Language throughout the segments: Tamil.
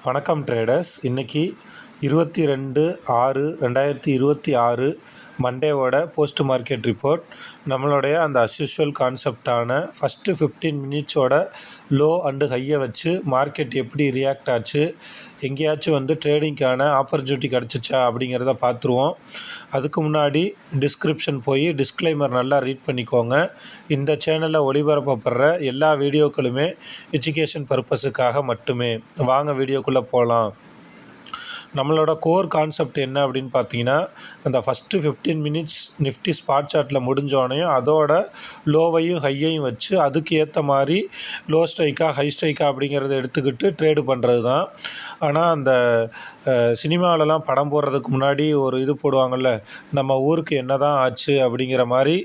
வணக்கம் ட்ரேடர்ஸ். இன்றைக்கி 22/6/2026 மண்டேவோட போஸ்ட் மார்க்கெட் ரிப்போர்ட். நம்மளுடைய அந்த அஸ்யூஷுவல் கான்செப்டான ஃபஸ்ட்டு 15 மினிட்ஸோட லோ அண்டு ஹையை வச்சு மார்க்கெட் எப்படி ரியாக்ட் ஆச்சு, எங்கேயாச்சும் ட்ரேடிங்க்கான ஆப்பர்ச்சுனிட்டி கிடச்சிச்சா அப்படிங்கிறத பார்த்துருவோம். அதுக்கு முன்னாடி டிஸ்கிரிப்ஷன் போய் டிஸ்க்ளைமர் நல்லா ரீட் பண்ணிக்கோங்க. இந்த சேனலில் ஒளிபரப்பப்படுற எல்லா வீடியோக்களுமே எஜுகேஷன் பர்பஸுக்காக மட்டுமே. வாங்க வீடியோக்குள்ளே போகலாம். நம்மளோட கோர் கான்செப்ட் என்ன அப்படின்னு பார்த்தீங்கன்னா, அந்த ஃபஸ்ட்டு 15 மினிட்ஸ் நிஃப்டி ஸ்பாட் சார்ட்டில் முடிஞ்சோடனையும் அதோட லோவையும் ஹையையும் வச்சு அதுக்கு ஏற்ற மாதிரி லோ ஸ்ட்ரைக்காக ஹை ஸ்ட்ரைக்காக அப்படிங்கிறத எடுத்துக்கிட்டு ட்ரேடு பண்ணுறது தான். ஆனால் அந்த சினிமாவிலலாம் படம் போடுறதுக்கு முன்னாடி ஒரு இது போடுவாங்கள்ல, நம்ம ஊருக்கு என்ன தான் ஆச்சு அப்படிங்கிற மாதிரி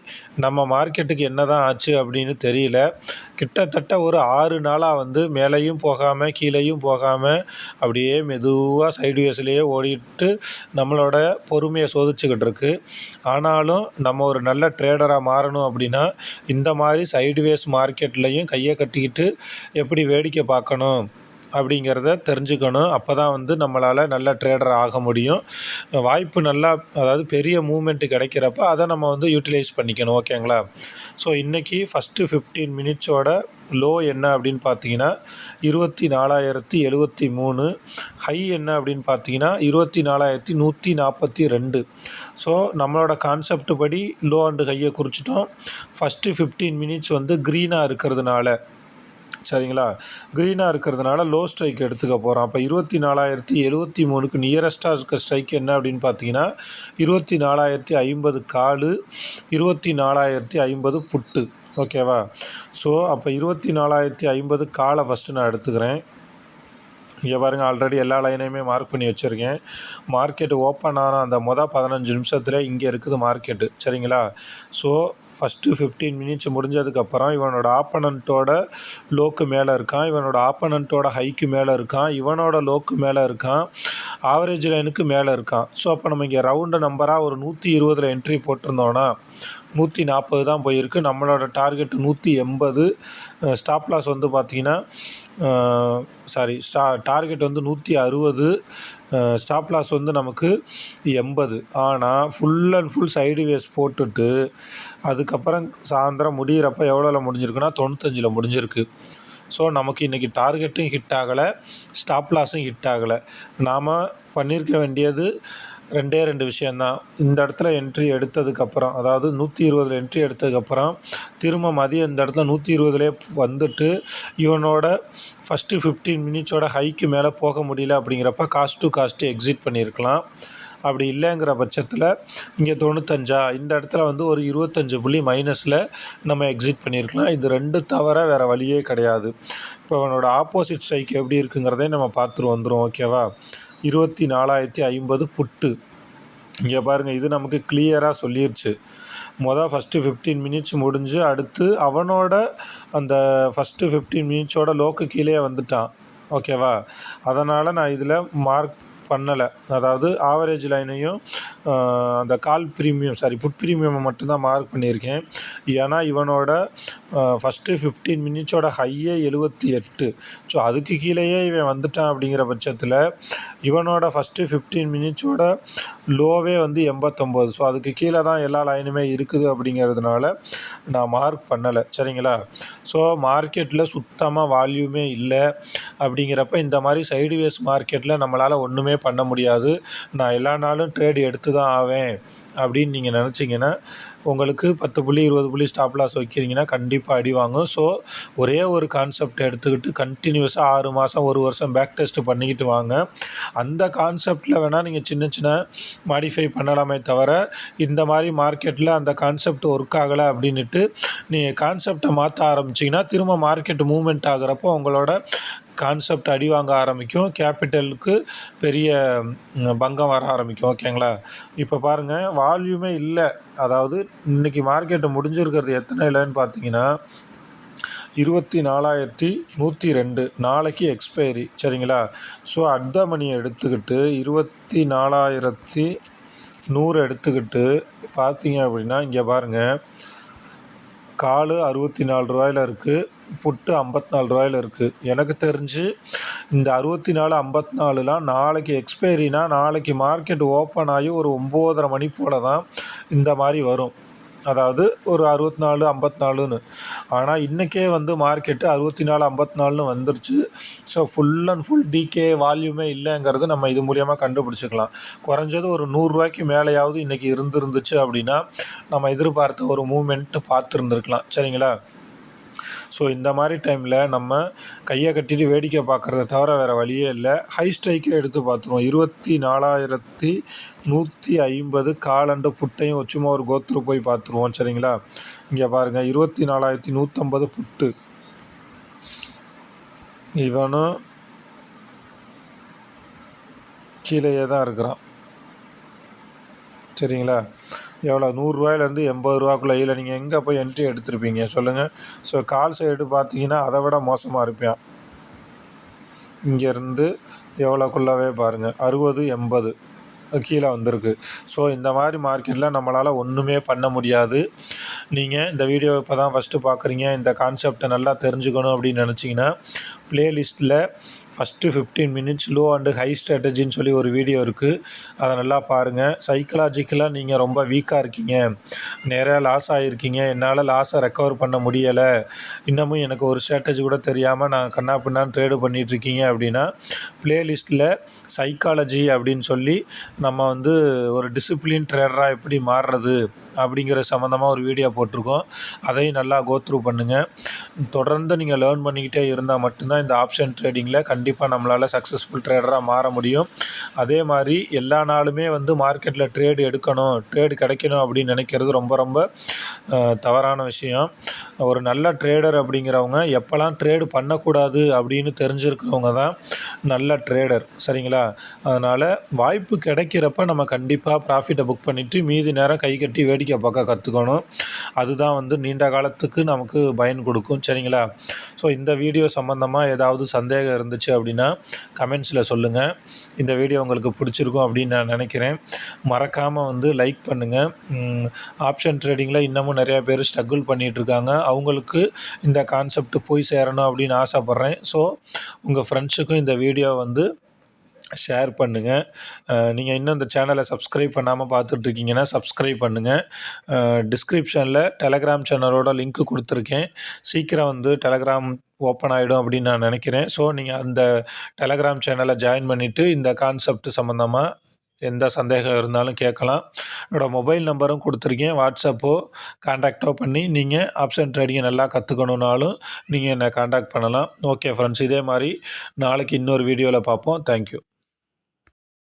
நம்ம மார்க்கெட்டுக்கு என்ன தான் ஆச்சு அப்படின்னு தெரியல. கிட்டத்தட்ட ஒரு 6 நாளாக மேலேயும் போகாமல் கீழேயும் போகாமல் அப்படியே மெதுவாக சைடுவேஸ்லேயே ஓடிட்டு நம்மளோட பொறுமையை சோதிச்சுக்கிட்டு இருக்கு. ஆனாலும் நம்ம ஒரு நல்ல ட்ரேடராக மாறணும் அப்படின்னா இந்த மாதிரி சைடுவேஸ் மார்க்கெட்லேயும் கையை கட்டிக்கிட்டு எப்படி வேடிக்கை பார்க்கணும் அப்படிங்கிறத தெரிஞ்சுக்கணும். அப்போ தான் நம்மளால் நல்ல ட்ரேடர் ஆக முடியும். வாய்ப்பு நல்லா, அதாவது பெரிய மூமெண்ட்டு கிடைக்கிறப்ப அதை நம்ம யூட்டிலைஸ் பண்ணிக்கணும். ஓகேங்களா? ஸோ இன்றைக்கி ஃபஸ்ட்டு 15 மினிட்ஸோட லோ என்ன அப்படின்னு பார்த்தீங்கன்னா 24,073. ஹை என்ன அப்படின்னு பார்த்தீங்கன்னா 24,142. ஸோ நம்மளோட கான்செப்ட் படி லோ அண்டு ஹையை குறிச்சிட்டோம். ஃபஸ்ட்டு 15 மினிட்ஸ் க்ரீனாக இருக்கிறதுனால, சரிங்களா, க்ரீனாக இருக்கிறதுனால லோ ஸ்ட்ரைக் எடுத்துக்க போகிறோம். அப்போ 24,073க்கு நியரஸ்ட்டாக இருக்க ஸ்ட்ரைக் என்ன அப்படின்னு பார்த்தீங்கன்னா 24,050 கால், 24,050 புட்டு. ஓகேவா? ஸோ அப்போ 24,050 காலை ஃபஸ்ட்டு நான் எடுத்துக்கிறேன். இங்கே பாருங்கள், ஆல்ரெடி எல்லா லைனையுமே மார்க் பண்ணி வச்சுருக்கேன். மார்க்கெட்டு ஓப்பன் ஆனால் அந்த 15 நிமிஷத்தில் இங்கே இருக்குது மார்க்கெட்டு. சரிங்களா? ஸோ ஃபஸ்ட்டு 15 மினிட்ஸ் முடிஞ்சதுக்கப்புறம் இவனோட ஆப்பனண்ட்டோட லோக்கு மேலே இருக்கான், இவனோட ஆப்பனண்ட்டோட ஹைக்கு மேலே இருக்கான், இவனோட லோக்கு மேலே இருக்கான், ஆவரேஜ் லைனுக்கு மேலே இருக்கான். ஸோ அப்போ நம்ம இங்கே ரவுண்டு நம்பராக ஒரு 120 என்ட்ரி போட்டிருந்தோன்னா 140 தான் போயிருக்கு. நம்மளோட டார்கெட் 180. ஸ்டாப் லாஸ் பார்த்திங்கன்னா டார்கெட் 160, ஸ்டாப் லாஸ் நமக்கு 80. ஆனால் ஃபுல் அண்ட் ஃபுல் சைடுவேஸ் போட்டுட்டு அதுக்கப்புறம் சாயந்தரம் முடிகிறப்ப எவ்வளோவில் முடிஞ்சிருக்குன்னா 95ல் முடிஞ்சிருக்கு. ஸோ நமக்கு இன்றைக்கி டார்கெட்டும் ஹிட் ஆகலை, ஸ்டாப் லாஸும் ஹிட் ஆகலை. நாம் பண்ணியிருக்க வேண்டியது 2 விஷயந்தான். இந்த இடத்துல என்ட்ரி எடுத்ததுக்கப்புறம், அதாவது 120 என்ட்ரி எடுத்ததுக்கப்புறம் திரும்ப மதியம் இந்த இடத்துல 120லே இவனோட ஃபஸ்ட்டு 15 மினிட்ஸோட ஹைக்கு மேலே போக முடியல அப்படிங்கிறப்ப காஸ்ட் டு காஸ்ட்டு எக்ஸிட் பண்ணியிருக்கலாம். அப்படி இல்லைங்கிற பட்சத்தில் இங்கே 95 இந்த இடத்துல ஒரு 25 புள்ளி மைனஸில் நம்ம எக்ஸிட் பண்ணியிருக்கலாம். இது 2 தவிர வேறு வழியே கிடையாது. இப்போ அவனோட ஆப்போசிட் ஸ்ட்ரைக் எப்படி இருக்குங்கிறதே நம்ம பார்த்துட்டு வந்துடும். ஓகேவா? 24,050 புட்டு. இங்கே பாருங்கள், இது நமக்கு கிளியராக சொல்லிடுச்சு. ஃபஸ்ட்டு 15 மினிட்ஸ் முடிஞ்சு அடுத்து அவனோட அந்த ஃபஸ்ட்டு 15 மினிட்ஸோட லோக்கு கீழே வந்துட்டான். ஓகேவா? அதனால் நான் இதில் மார்க் பண்ணலை. அதாவது ஆவரேஜ் லைனையும் அந்த புட் ப்ரீமியம் மட்டும்தான் மார்க் பண்ணியிருக்கேன். ஏன்னா இவனோட ஃபஸ்ட்டு 15 மினிட்ஸோட ஹையே 78. ஸோ அதுக்கு கீழேயே இவன் வந்துட்டான். அப்படிங்கிற பட்சத்தில் இவனோட ஃபஸ்ட்டு 15 மினிட்ஸோட லோவே 89. ஸோ அதுக்கு கீழே தான் எல்லா லைனுமே இருக்குது. அப்படிங்கிறதுனால நான் மார்க் பண்ணலை. சரிங்களா? ஸோ மார்க்கெட்டில் சுத்தமாக வால்யூமே இல்லை. அப்படிங்கிறப்ப இந்த மாதிரி சைடுவேஸ் மார்க்கெட்டில் நம்மளால் ஒன்றுமே பண்ண முடியாது. நான் எல்லா நாளும் ட்ரேடு எடுத்து தான் ஆவேன் அப்படின்னு நீங்கள் நினச்சிங்கன்னா உங்களுக்கு 10 புள்ளி 20 புள்ளி ஸ்டாப் லாஸ் வைக்கிறீங்கன்னா கண்டிப்பாக அடி வாங்கும். ஸோ ஒரே ஒரு கான்செப்ட் எடுத்துக்கிட்டு கண்டினியூஸாக 6 மாதம் 1 வருஷம் பேக் டெஸ்ட் பண்ணிக்கிட்டு வாங்க. அந்த கான்செப்டில் வேணால் நீங்கள் சின்ன சின்ன மாடிஃபை பண்ணலாமே தவிர இந்த மாதிரி மார்க்கெட்டில் அந்த கான்செப்ட் ஒர்க் ஆகலை அப்படின்ட்டு நீங்கள் கான்செப்டை மாற்ற ஆரம்பிச்சிங்கன்னா திரும்ப மார்க்கெட் மூவ்மெண்ட் ஆகிறப்போ உங்களோட கான்செப்ட் அடி வாங்க ஆரம்பிக்கும், கேபிட்டலுக்கு பெரிய பங்கம் வர ஆரம்பிக்கும். ஓகேங்களா? இப்போ பாருங்கள், வால்யூமே இல்லை. அதாவது இன்றைக்கி மார்க்கெட்டு முடிஞ்சிருக்கிறது எத்தனை இல்லைன்னு பார்த்தீங்கன்னா 24,102. நாளைக்கு எக்ஸ்பைரி. சரிங்களா? ஸோ அட் த மணியை எடுத்துக்கிட்டு 24,100 எடுத்துக்கிட்டு பார்த்தீங்க அப்படின்னா இங்கே பாருங்கள், கால் ரூ. 64 இருக்குது, புட்டு ரூ. 54 இருக்குது. எனக்கு தெரிஞ்சு இந்த 64, 54லாம் நாளைக்கு எக்ஸ்பைரினா நாளைக்கு மார்க்கெட் ஓப்பன் ஆகி ஒரு 9:30 மணி போல் தான் இந்த மாதிரி வரும். அதாவது ஒரு 64, 54ன்னு. ஆனால் இன்றைக்கே வந்து மார்க்கெட்டு 64, 54ன்னு வந்துருச்சு. So full and full DK வால்யூமே இல்லைங்கிறது நம்ம இது மூலிமா கண்டுபிடிச்சிக்கலாம். குறைஞ்சது ஒரு ரூ. 100 மேலேயாவது இன்றைக்கி இருந்துச்சு அப்படின்னா நம்ம எதிர்பார்த்த ஒரு மூமெண்ட்டு பார்த்துருந்துருக்கலாம். சரிங்களா? ஸோ இந்த மாதிரி டைமில் நம்ம கையை கட்டிட்டு வேடிக்கை பார்க்குறத தவிர வேறு வழியே இல்லை. ஹை ஸ்ட்ரைக்கே எடுத்து பார்த்துருவோம். 24,150 காலண்டு புட்டையும் சும்மா ஒரு கோத்ரூ போய் பார்த்துருவோம். சரிங்களா? இங்கே பாருங்கள், 24,150 புட்டு. இவனும் கீழேயே தான் இருக்கிறான். சரிங்களா? எவ்வளோ, ரூ. 100லேருந்து ரூ. 80 நீங்கள் எங்கே போய் என்ட்ரி எடுத்திருப்பீங்க சொல்லுங்கள்? ஸோ கால் சைடு பார்த்தீங்கன்னா அதை விட மோசமாக இருப்பான். இங்கேருந்து எவ்வளோக்குள்ளவே பாருங்கள், 60, 80 கீழே வந்திருக்கு. ஸோ இந்த மாதிரி மார்க்கெட்டில் நம்மளால் ஒன்றுமே பண்ண முடியாது. நீங்கள் இந்த வீடியோ இப்போ தான் ஃபஸ்ட்டு பார்க்குறீங்க, இந்த கான்செப்டை நல்லா தெரிஞ்சுக்கணும் அப்படின்னு நினச்சிங்கன்னா ப்ளேலிஸ்ட்டில் first 15 minutes low and high ஸ்ட்ராட்டஜின்னு சொல்லி ஒரு வீடியோ இருக்குது. அதை நல்லா பாருங்கள். சைக்கலாஜிக்கலாக நீங்கள் ரொம்ப வீக்காக இருக்கீங்க, நிறையா லாஸ் ஆகிருக்கீங்க, என்னால் லாஸை ரெக்கவர் பண்ண முடியலை, இன்னமும் எனக்கு ஒரு ஸ்ட்ராட்டஜி கூட தெரியாமல் நான் கண்ணா பின்னான்னு ட்ரேடு பண்ணிகிட்ருக்கீங்க அப்படின்னா ப்ளேலிஸ்ட்டில் சைக்காலஜி அப்படின்னு சொல்லி நம்ம வந்து ஒரு டிசிப்ளின் ட்ரேடராக எப்படி மாறுறது அப்படிங்கிற சம்மந்தமாக ஒரு வீடியோ போட்டிருக்கோம். அதையும் நல்லா கோத்ரூ பண்ணுங்கள். தொடர்ந்து நீங்கள் லேர்ன் பண்ணிக்கிட்டே இருந்தால் மட்டும்தான் இந்த ஆப்ஷன் ட்ரேடிங்கில் கண்டிப்பாக நம்மளால் சக்ஸஸ்ஃபுல் ட்ரேடராக மாற முடியும். அதே மாதிரி எல்லா நாளுமே வந்து மார்க்கெட்டில் ட்ரேடு எடுக்கணும், ட்ரேடு கிடைக்கணும் அப்படின்னு நினைக்கிறது ரொம்ப ரொம்ப தவறான விஷயம். ஒரு நல்ல ட்ரேடர் அப்படிங்கிறவங்க எப்போல்லாம் ட்ரேடு பண்ணக்கூடாது அப்படின்னு தெரிஞ்சிருக்கிறவங்க தான் நல்ல ட்ரேடர். சரிங்களா? அதனால் வாய்ப்பு கிடைக்கிறப்ப நம்ம கண்டிப்பாக ப்ராஃபிட்டை புக் பண்ணிவிட்டு மீதி நேரம் கை கட்டி வேடிக்கை பார்க்க கற்றுக்கணும். அதுதான் வந்து நீண்ட காலத்துக்கு நமக்கு பயன் கொடுக்கும். சரிங்களா? ஸோ இந்த வீடியோ சம்மந்தமாக ஏதாவது சந்தேகம் இருந்துச்சு அப்படின்னா கமெண்ட்ஸில் சொல்லுங்கள். இந்த வீடியோ உங்களுக்கு பிடிச்சிருக்கும் அப்படின்னு நான் நினைக்கிறேன். மறக்காமல் வந்து லைக் பண்ணுங்கள். ஆப்ஷன் ட்ரேடிங்கில் இன்னமும் நிறையா பேர் ஸ்ட்ரகிள் பண்ணிகிட்ருக்காங்க. அவங்களுக்கு இந்த கான்செப்ட் போய் சேரணும் அப்படின்னு ஆசைப்பட்றேன். ஸோ உங்கள் ஃப்ரெண்ட்ஸுக்கும் இந்த வீடியோ வந்து ஷேர் பண்ணுங்கள். நீங்கள் இன்னும் இந்த சேனலை சப்ஸ்கிரைப் பண்ணாமல் பார்த்துட்ருக்கீங்கன்னா சப்ஸ்கிரைப் பண்ணுங்கள். டிஸ்கிரிப்ஷனில் டெலகிராம் சேனலோட லிங்க்கு கொடுத்துருக்கேன். சீக்கிரம் வந்து டெலகிராம் ஓப்பன் ஆகிடும் அப்படின்னு நான் நினைக்கிறேன். ஸோ நீங்கள் அந்த டெலகிராம் சேனலை ஜாயின் பண்ணிவிட்டு இந்த கான்செப்ட் சம்மந்தமாக எந்த சந்தேகம் இருந்தாலும் கேட்கலாம். என்னோடய மொபைல் நம்பரும் கொடுத்துருக்கேன். வாட்ஸ்அப்போ கான்டாக்டோ பண்ணி நீங்கள் ஆப்ஷன் ட்ரேடிங்கை நல்லா கற்றுக்கணுன்னாலும் நீங்கள் என்னை கான்டாக்ட் பண்ணலாம். ஓகே ஃப்ரெண்ட்ஸ், இதே மாதிரி நாளைக்கு இன்னொரு வீடியோவில் பார்ப்போம். தேங்க்யூ.